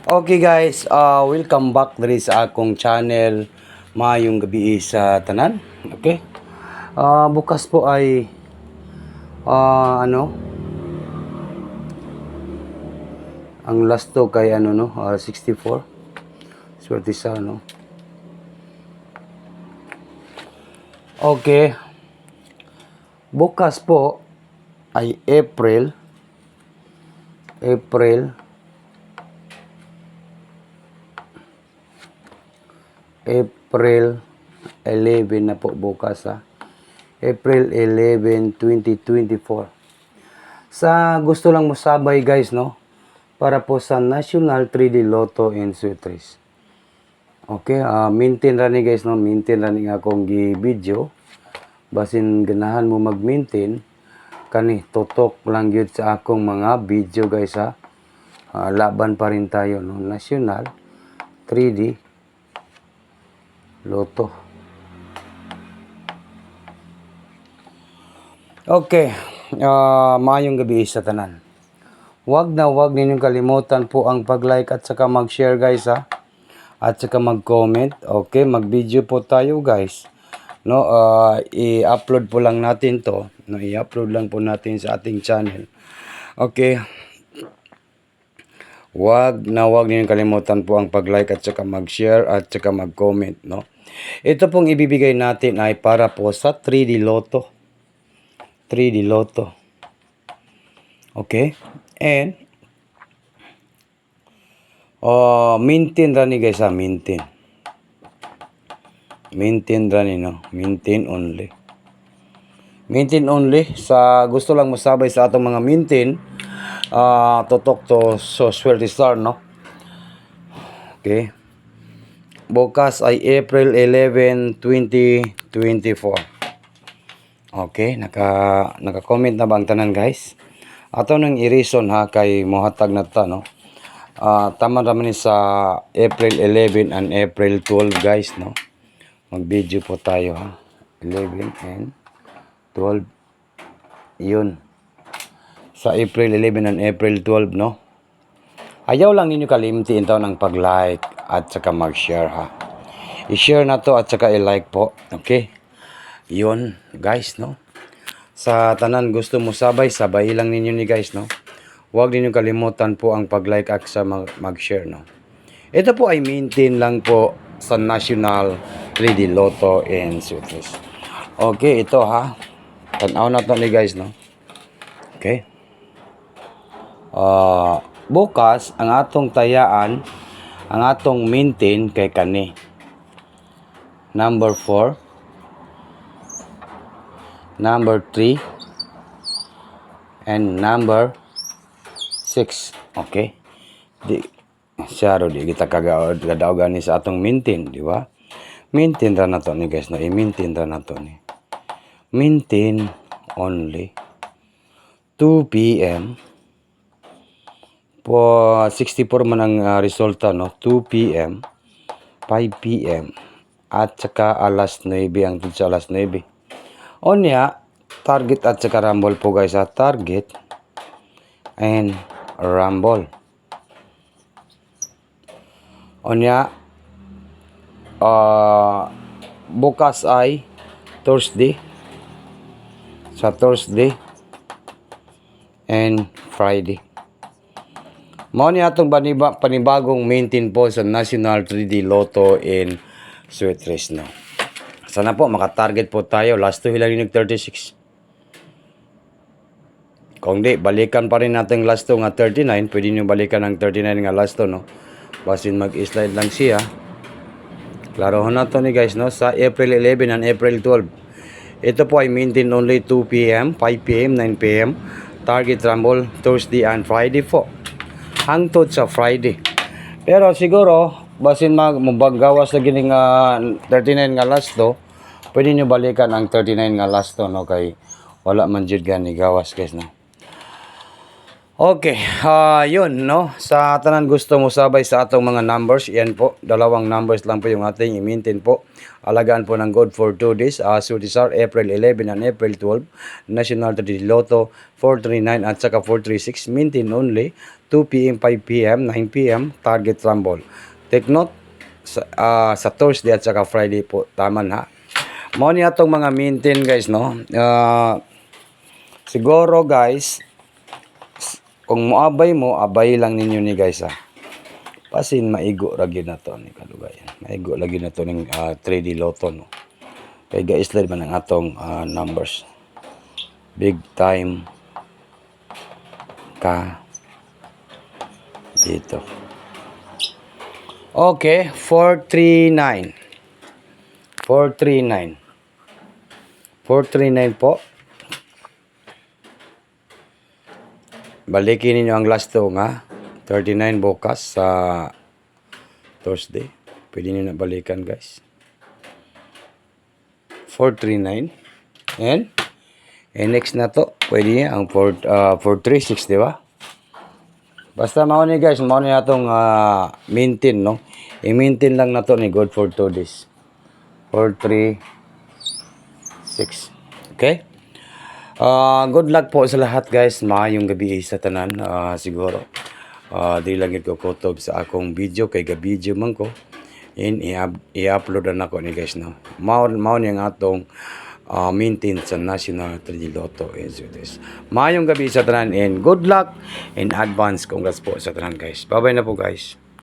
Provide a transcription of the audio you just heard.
Okay guys, welcome back diri sa akong channel. Maayong gabi sa tanan. Okay? Bukas po ay ang last to kay 64. Swerte sa Okay. Bukas po ay April 11 na po bukas April 11, 2024. Sa gusto lang mo sabay guys para po sa National 3D Lotto and Sweetres. Okay, maintain ra ni guys maintain ra ni akong gi-video. Basin ganahan mo mag-maintain kani tutok lang gyud sa akong mga video guys laban pa rin tayo National 3D Lotto. Okay, maayong gabi sa tanan. Wag ninyong kalimutan po ang pag-like at saka mag-share guys at saka mag-comment. Okay, mag-video po tayo guys. I-upload po lang natin to. I-upload lang po natin sa ating channel. Okay. Wag ninyong kalimutan po ang pag-like at saka mag-share at saka mag-comment, Ito pong ibibigay natin ay para po sa 3D Lotto. 3D Lotto. Okay? And maintain ra ni guys maintain. Maintain ra ni maintain only. Maintain only sa gusto lang masabay sa atong mga maintain tutok to so swerte star Okay. Bukas ay April 11, 2024. Okay, naka-comment na ba ang tanan guys? Ato nang i-reason kay mohatag na ta tama naman ni sa April 11 and April 12 guys Mag-video po tayo 11 and 12 yun. Sa April 11 and April 12 Ayaw lang ninyo kalimtiin ng pag-like at saka mag-share I-share na to at saka i-like po. Okay? Yun guys Sa tanan gusto mo sabay lang ninyo ni guys Huwag ninyo kalimutan po ang pag-like at sa mag-share Ito po ay maintain lang po sa National 3D Lotto and Sweetres. Okay, ito Tanaw na to ni guys Okay. Bukas ang atong tayaan, ang atong maintain kay kani. Number 4, number 3, and number 6. Okay? Di kita kadaogan ni sa atong maintain, di ba? Maintain ra na to ni guys i-maintain ra na to ni. Maintain only 2 p.m. po 64 man ang resulta 2 p.m. 5 p.m. at saka alas 9 ang sa alas 9. Onya target at saka rumble po guys target and rumble. Onya bukas ay Thursday. Sa Thursday and Friday. Mao ni atong panibagong maintain po sa National 3D Lotto in Sweetres Sana po makatarget po tayo. Last 2 lang yung 36. Kung di, balikan pa rin natin last 2 nga 39. Pwede nyo balikan ng 39 nga last 2 Basin mag-slide lang siya. Klaro na to ni guys sa April 11 and April 12. Ito po ay maintain only 2 p.m., 5 p.m., 9 p.m. Target rumble Thursday and Friday po. Hangtod sa Friday. Pero siguro, basin magagawas na gining 39 nga last pwede nyo balikan ang 39 nga last kay wala man jud gani gawas guys Okay, yun sa tanan gusto mo sabay sa atong mga numbers, yan po, dalawang numbers lang po yung ating i-maintain po. Alagaan po ng God for 2 days, Sweetres April 11 and April 12, National 3D Lotto 439 at saka 436, maintain only 2 p.m., 5 p.m., 9 p.m. target rumble. Take note sa Thursday at saka Friday po taman ha. Mao ni atong mga maintain guys no. Siguro guys kung moabay mo, abay lang ninyo ni guys ha. Pasin maigo ra gyud na to ni kadugayan. Maigo lagi na to ning 3D Lotto no. Kay guys man ang atong numbers. Big time ka dito. Okay, 439. 439. 439 po. Balikin ninyo ang last two nga. 39 bukas sa Thursday. Pwede nyo na balikan guys. 439. And next na to. Pwede niya ang 436, di ba? Basta mao ni guys. Mao ni atong maintain, no? I-maintain lang na to ni good for 2 days. 436. Okay? Good luck po sa lahat guys. Maayong gabi sa tanan siguro. Di lang ko kutob sa akong video kay ga-video man ko. And i-upload na ako ni guys no. Mao ni ang atong maintain sa National 3D Lotto is this. Maayong gabi sa tanan and good luck in advance. Congrats po sa tanan guys. Bye-bye na po guys.